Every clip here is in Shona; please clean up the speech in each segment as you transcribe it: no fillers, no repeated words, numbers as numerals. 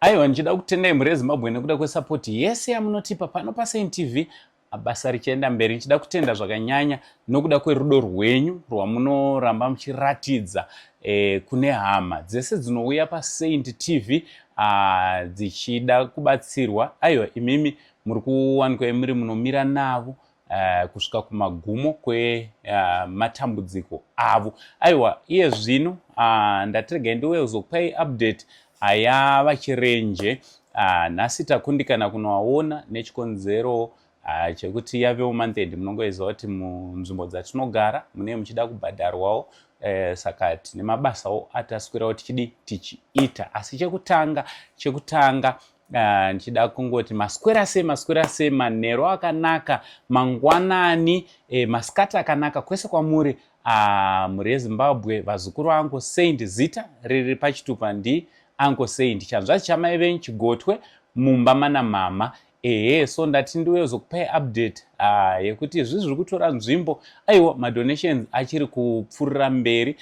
Aiwa, ndichida kutendai mhuri yeZimbabwe nekuda kwesapoti yese yamunotipa pano paSaint TV. Basa richienda mberi. Ndichida kutenda zvakanyanya nokuda kwerudo rwenyu rwamunoramba muchiratidza kune hama dzese dzinouya paSaint TV dzichida kubatsirwa. Aiwa, imimi muri kuwanikwa muri munomira navo kusvika kumagumo kwematambudziko avo. Aiwa, iye zvino ndatirega ndiwe uzokupai update aya vachirenje. Nhasi takundikana kunovaona nechikonzero chekuti yavewo month-end. Munongoziva kuti munzvimbo dzatinogara mune muchida kubhadharwawo, saka tine mabasawo ataswerawo tichiita. Asi chekutanga ndichida kungoti maswera sei, manheru akanaka, mangwanani, masikati akanaka kwese kwamuri mhuri yeZimbabwe, vazukuru vangu Saint. Zita riri pachitupa ndi Uncle Saint, chanzvazi chamai venyu Chigotwe mumba mana mama. So ndati ndiwe zokupai update yekuti izvi zviri kutora nzvimbo. Aiwa, madonations achiri kupfurira mberi,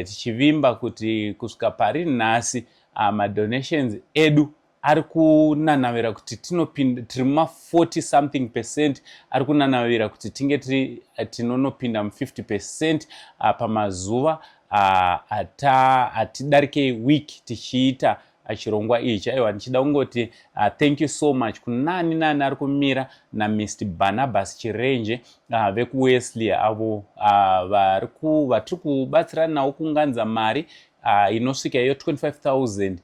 tichivimba kuti kusvika pari nhasi madonations edu ari kunanavira kuti tiri ma 40 something percent, ari kunanavira kuti tinge tinonopinda mu 50% pamazuva atidarike week tichiita chirongwa ichi. Aiwa, ndichida kungoti thank you so much kunani ari kumira naMr Barnabas Chirenje vekuWesley avo vatiri kubatsirana navo kuunganidza mari inosvika iyo 25,000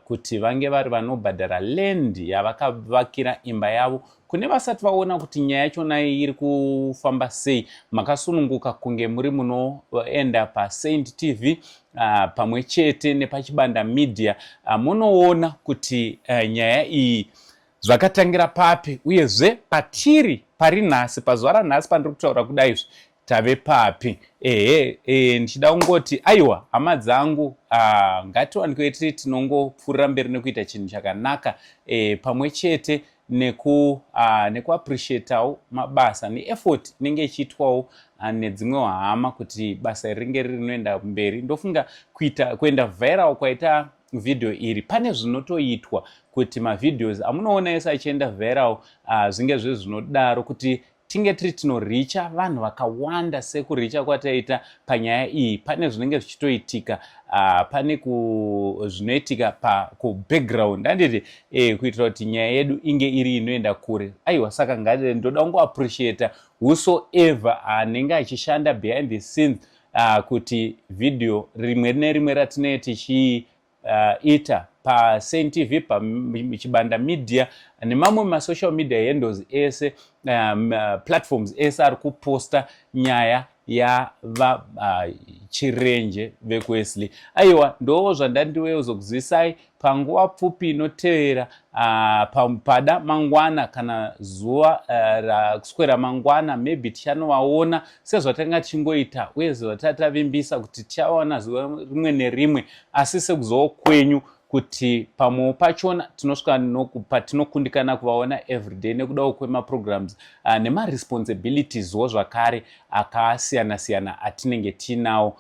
kuti vange vari vanobhadhara land yavakavakira imba yavo. Kune vasati vaona kuti nyaya yachona iri kufamba sei, makasununguka kunge muri munoenda paSaint TV pamwe chete nepachibanda media, munoona kuti nyaya iyi zvakatangira papi, uyezve patiri pari nhasi, pazuva ranhasi pandiri kutaura kudaizvi tave papi. Ndichida kungoti aiwa, hama dzangu, ngatiwanikwe tiri tinongopfuurira mberi nekuita chinhu chakanaka, pamwe chete nekuappreciatawo mabasa neeffort inenge ichiitwawo nedzimwe hama kuti basa ringe rinoenda mberi. Ndofunga kuenda viral kwaita video iri, pane zvinotoitwa kuti mavideos amunoona ese achienda viral zvinge zvinodaro kuti tinge tiri tinoricha vanhu vakawanda sekuricha kwataita panyaya iyi. Pane zvinenge zvichitoitika, pane zvinoitika kubackground, handiti kuitira kuti nyaya yedu inge iri inoenda kure. Aiwa, saka ndoda kungoappreciata whosoever anenge achishanda behind the scenes kuti video rimwe nerimwe ratinenge tichiita paSaint TV, pachibanda media nemamwe masocial media handles ese, platforms ese ari kuposta nyaya yavachirenje vekuWesley. Aiwa, ndo zvandandiwewo zokuzivisai panguva pfupi inotevera, pada mangwana kana zuva rakuswera mangwana, maybe tichanovaona sezvatanga tichingoita, uye zvatatavimbisa kuti tichaona zuva rimwe nerimwe, asi sekuzowo kwenyu kuti pamwe pachona tinosvika patinokundikana kuvaona everyday nekudawo kwemaprograms nemaresponsibilities wo zvakare akasiyana-siyana atinenge tinawo,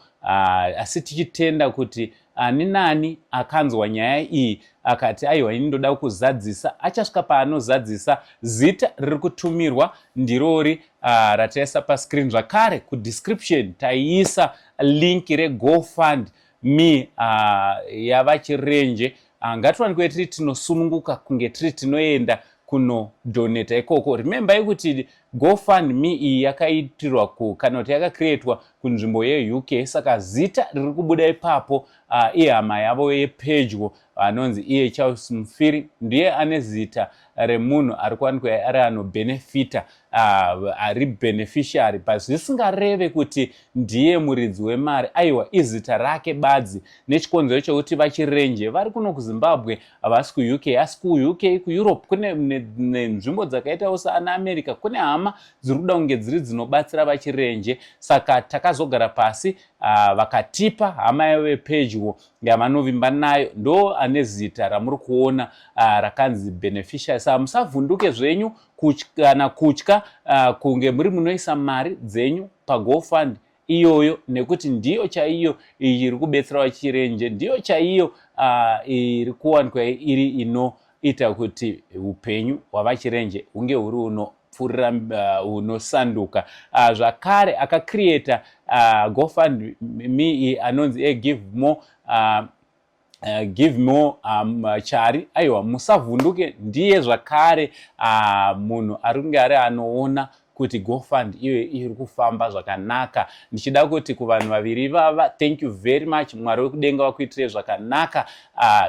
asi tichitenda kuti ani nani akanzwa nyaya iyi akati aiwa, ini ndoda kuzadzisa, achasvika paanozadzisa. Zita riri kutumirwa ndirori rataisa pascreen, zvakare kudescription taiisa link reGoFundMe yavachirenje. Ngatiwanikwe tiri tinosununguka kunge tiri tinoenda kunodonata ikoko. Remember kuti GoFundMe iyi yakaitirwa kana kuti yakacreatwa kunzvimbo yeUK, saka zita riri kubuda ipapo ihama yavo yepedyo anonzi iye Charles Mufiri ndiye ane zita remunhu ari kuwanikwa ari anobenefita, ari beneficiary, zvisingareve kuti ndiye muridzi wemari. Aiwa, izita rake badzi, nechikonzero chokuti vachirenje vari kuno kuZimbabwe, havasi kuUK. Asi kuUK, kuEurope kune nenzvimbo dzakaitawo saana America, kune hama dziri kuda kunge dziri dzinobatsira vachirenje. Saka takazogara pasi, vakatipa hama yavo yepedyo yavanovimba nayo, ndo ane zita ramuri kuona rakanzi beneficiary. Saka musavhunduke zvenyu kana kutya kunge muri munoisa mari dzenyu paGoFund iyoyo nekuti ndiyo chaiyo iri kubetsera vachirenje, ndiyo chaiyo iri kuwanikwa iri inoita kuti upenyu hwavachirenje hunge huri unopfurira unosanduka. Zvakare akacreata GoFundMe anonzi give more chari. Aiwa, musavhunduke, ndiye zvakare munhu ari kunge ari anoona kuti GoFund iyo iri kufamba zvakanaka. Ndichida kuti kuvanhu vaviri vava, thank you very much, Mwari wekudenga vakuitire zvakanaka.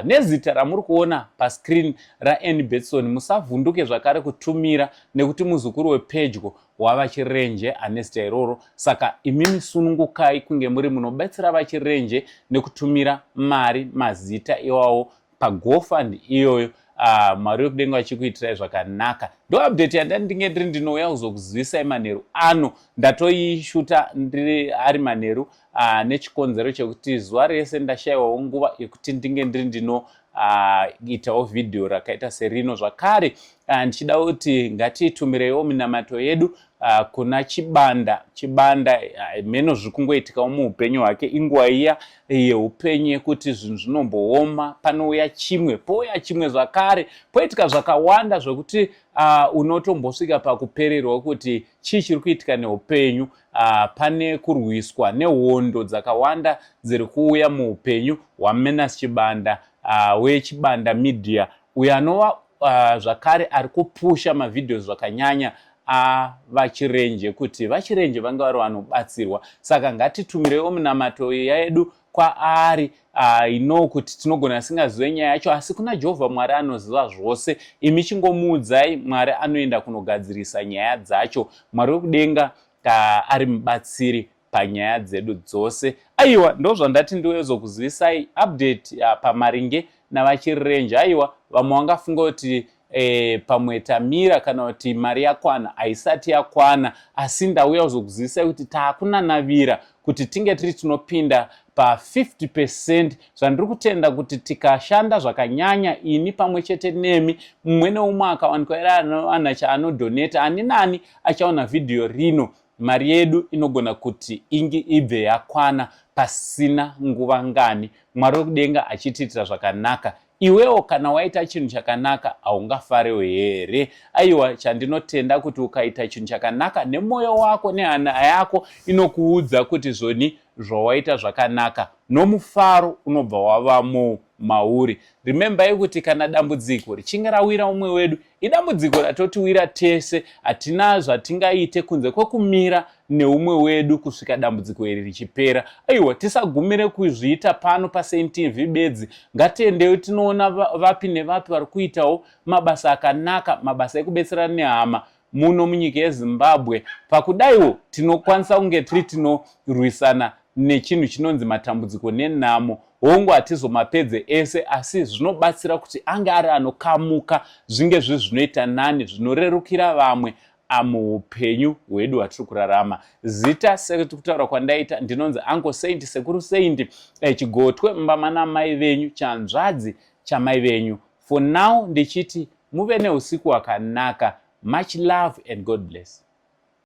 Nezita ramuri kuona pascreen raAnnie Betson, musavhunduke zvakare kutumira, nekuti muzukuru wepedyo wavachirenje ane zita iroro. Saka imimi sunungukai kunge muri munobetsera vachirenje nekutumira mari mazita iwawo paGoFund iyoyo. Mwari wekudenga vachikuitirai zvakanaka. Ndo update yandandinge ndiri ndinouya kuzokuzivisai manheru ano. Ndatoishuta ndiri ari manheru nechikonzero chekuti zuva rese ndashayiwawo nguva yekuti ndinge ndiri ndinoitawo vhidhiyo rakaita serino. Zvakare ndichida kuti ngatitumireiwo minamato yedu kuna Chibanda meno zviri kungoitikawo muupenyu hwake. Inguva iya yeupenyu yekuti zvinhu zvinombooma, panouya chimwe pouya chimwe zvakare, poitika zvakawanda zvokuti unotombosvika pakupererwa kuti chii chiri kuitika neupenyu. Pane kurwiswa nehondo dzakawanda dziri kuuya muupenyu hwaMenas Chibanda weChibanda Media, uyo anova zvakare ari kupusha mavhidhiyo zvakanyanya vachirenje kuti vachirenje vange vari vanobatsirwa. Saka ngatitumirewo minamato yedu kwaari. Kuti tinogona singazive nyaya yacho, asi kuna Jehovha Mwari anoziva zvose. Imi chingomuudzai, Mwari anoenda kunogadzirisa nyaya dzacho. Mwari wekudenga ari mubatsiri panyaya dzedu dzose. Aiwa, ndo zvandati ndiwezokuzivisai update pamaringe navachirenje. Aiwa, vamwe vangafunga kuti pamwe tamira kana kuti mari yakwana, haisati yakwana, asi ndauya kuzokuzivisai kuti taakunanavira kuti tinge tiri tinopinda pa50%. Zvandiri kutenda kuti tikashanda zvakanyanya, ini pamwe chete nemi, mumwe neumwe akawanikwa iri ana chaanodoneta, ani nani achaona vhidhiyo rino, mari yedu inogona kuti ibve yakwana pasina nguva ngani. Mwari wekudenga achitiitira zvakanaka. Iwewo kana waita chinhu chakanaka haungafarewo here? Aiwa, chandinotenda kuti ukaita chinhu chakanaka nemwoyo wako nehana yako, inokuudza kuti zvoni zvawaita zvakanaka, nomufaro unobva wavamo mauri. Remembai kuti kana dambudziko richinge rawira umwe wedu, idambudziko ratotiwira tese. Hatina zvatingaite kunze kwekumira neumwe wedu kusvika dambudziko iri richipera. Aiwa, tisagumire kuzviita pano paSaint TV bedzi. Ngatiendewo tinoona vapi nevapi vari kuitawo mabasa akanaka, mabasa ekubetserana nehama muno munyika yeZimbabwe. Pakudaiwo tinokwanisa kunge tiri tinorwisana nechinhu chinonzi matambudziko nenhamo. Hongu hatizomapedze ese, asi zvinobatsira kuti ange ari anokamuka, zvinge zvinoita nani, zvinorerukira vamwe muupenyu hwedu hwatiri kurarama. Zita sekutaura kwandaita, ndinonzi Uncle Saint, Sekuru Saint, Chigotwe, mbama namai venyu, chanzvadzi chamai venyu. For now ndichiti muve neusiku hwakanaka. Much love and God bless.